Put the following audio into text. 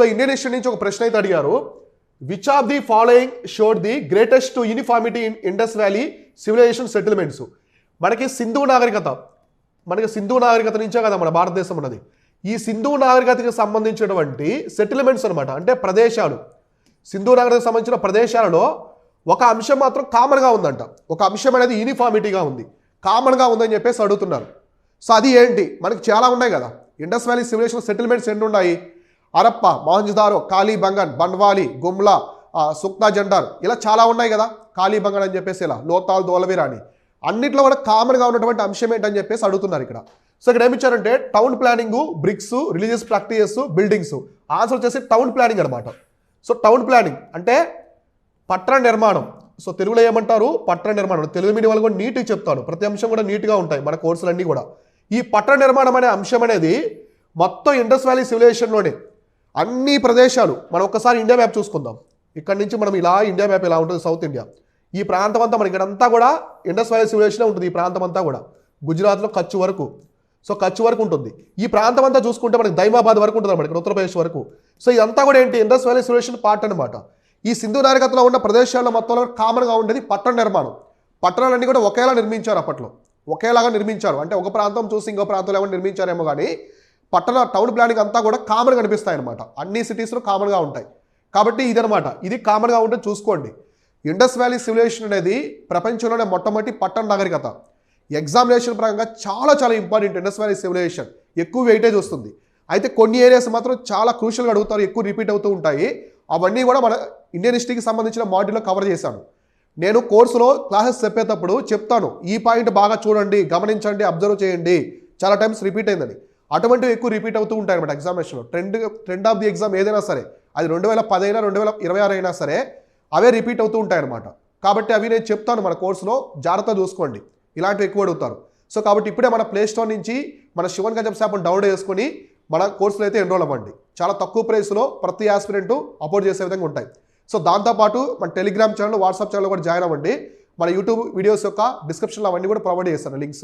So Indian history నుంచి ఒక ప్రశ్న అయితే అడిగారు. Which of the following showed the greatest uniformity in Indus valley civilisation settlements. మనకి సింధు నాగరికత నుంచే కదా మన భారతదేశం ఉన్నది. ఈ సింధు నాగరికతకి సంబంధించినటువంటి సెటిల్మెంట్స్ అనమాట, అంటే ప్రదేశాలు. సింధు నాగరికతకు సంబంధించిన ప్రదేశాలలో ఒక అంశం మాత్రం కామన్గా ఉందంట. ఒక అంశం అనేది యూనిఫార్మిటీగా ఉంది, కామన్గా ఉందని చెప్పేసి అడుగుతున్నారు. సో అది ఏంటి? మనకి చాలా ఉన్నాయి కదా ఇండస్ వ్యాలీ సివిలైజేషన్ సెటిల్మెంట్స్ ఎన్ని ఉన్నాయి? హరప్ప, మొహంజదారో, కాళీబంగన్, బన్వాలి, గుమ్లా, సుక్నా జండార్, ఇలా చాలా ఉన్నాయి కదా. కాళీబంగన్ అని చెప్పేసి ఇలా లోతాల్, ధోలవీరా అని అన్నింటిలో కూడా కామన్గా ఉన్నటువంటి అంశం ఏంటని చెప్పేసి అడుగుతున్నారు ఇక్కడ. సో ఇక్కడ ఏమిచ్చారంటే town planning, bricks, religious practices, buildings. Answer వచ్చేసి టౌన్ ప్లానింగ్ అనమాట. సో టౌన్ ప్లానింగ్ అంటే పట్టణ నిర్మాణం. సో తెలుగులో ఏమంటారు? పట్టణ నిర్మాణం. తెలుగు మీడియం వాళ్ళు కూడా నీట్గా చెప్తాను, ప్రతి అంశం కూడా నీట్గా ఉంటాయి మన కోర్సులన్నీ కూడా. ఈ పట్టణ నిర్మాణం అనే అంశం అనేది మొత్తం ఇండస్ వ్యాలీ సివిలైజేషన్లోనే అన్ని ప్రదేశాలు. మనం ఒక్కసారి ఇండియా మ్యాప్ చూసుకుందాం. ఇక్కడ నుంచి మనం ఇలా ఇండియా మ్యాప్ ఇలా ఉంటుంది, సౌత్ ఇండియా. ఈ ప్రాంతం అంతా మనకి ఇక్కడంతా కూడా ఇండస్ వ్యాలీ సివిలైజేషన్ ఉంటుంది. ఈ ప్రాంతం అంతా కూడా గుజరాత్లో కచ్ వరకు, సో కచ్ వరకు ఉంటుంది. ఈ ప్రాంతం అంతా చూసుకుంటే మనకి దైమాబాద్ వరకు ఉంటుంది అన్నమాట, ఇక్కడ ఉత్తరప్రదేశ్ వరకు. సో ఇదంతా కూడా ఏంటి? ఇండస్ వ్యాలీ సివిలైజేషన్ పార్ట్ అనమాట. ఈ సింధు నాగరికతలో ఉన్న ప్రదేశాల్లో మొత్తంలో కామన్గా ఉండేది పట్టణ నిర్మాణం. పట్టణాలన్నీ కూడా ఒకేలా నిర్మించారు, అప్పట్లో ఒకేలాగా నిర్మించారు. అంటే ఒక ప్రాంతం చూసి ఇంకో ప్రాంతంలో ఏమైనా నిర్మించారేమో కానీ టౌన్ ప్లానింగ్ అంతా కూడా కామన్గా కనిపిస్తాయి అనమాట. అన్ని సిటీస్లో కామన్గా ఉంటాయి. కాబట్టి ఇదనమాట, ఇది కామన్గా ఉంటే చూసుకోండి. ఇండస్ వ్యాలీ సివిలైజేషన్ అనేది ప్రపంచంలోనే మొట్టమొదటి పట్టణ నాగరికత. ఎగ్జామినేషన్ పరంగా చాలా చాలా ఇంపార్టెంట్. ఇండస్ వ్యాలీ సివిలైజేషన్ ఎక్కువ వెయిటేజ్ వస్తుంది. అయితే కొన్ని ఏరియాస్ మాత్రం చాలా క్రూషియల్గా అడుగుతారు, ఎక్కువ రిపీట్ అవుతూ ఉంటాయి. అవన్నీ కూడా మన ఇండియన్ హిస్టరీకి సంబంధించిన మాడ్యూల్లో కవర్ చేశాను. నేను కోర్సులో క్లాసెస్ చెప్పేటప్పుడు చెప్తాను, ఈ పాయింట్ బాగా చూడండి, గమనించండి, అబ్జర్వ్ చేయండి, చాలా టైమ్స్ రిపీట్ అయిందని. అటువంటివి ఎక్కువ రిపీట్ అవుతూ ఉంటాయి అనమాట ఎగ్జామినేషన్లో. ట్రెండ్ ఆఫ్ ది ఎగ్జామ్ ఏదైనా సరే, అది 2010 అయినా 2026 అయినా సరే, అవే రిపీట్ అవుతూ ఉంటాయి అనమాట. కాబట్టి అవి నేను చెప్తాను మన కోర్సులో, జాగ్రత్తగా చూసుకోండి, ఇలాంటివి ఎక్కువ అడుగుతారు. సో కాబట్టి ఇప్పుడే మన ప్లే స్టోర్ నుంచి మన శివన్ గంజమ్స్ యాప్ను డౌన్లోడ్ చేసుకొని మన కోర్సులో అయితే ఎన్రోల్ అవ్వండి. చాలా తక్కువ ప్రైస్లో ప్రతి ఆస్పిరెంట్ అపోర్ట్ చేసే విధంగా ఉంటాయి. సో దాంతోపాటు మన టెలిగ్రామ్ ఛానల్, వాట్సాప్ ఛానల్ కూడా జాయిన్ అవ్వండి. మన యూట్యూబ్ వీడియోస్ యొక్క డిస్క్రిప్షన్లో అవన్నీ కూడా ప్రొవైడ్ చేస్తాను లింక్స్.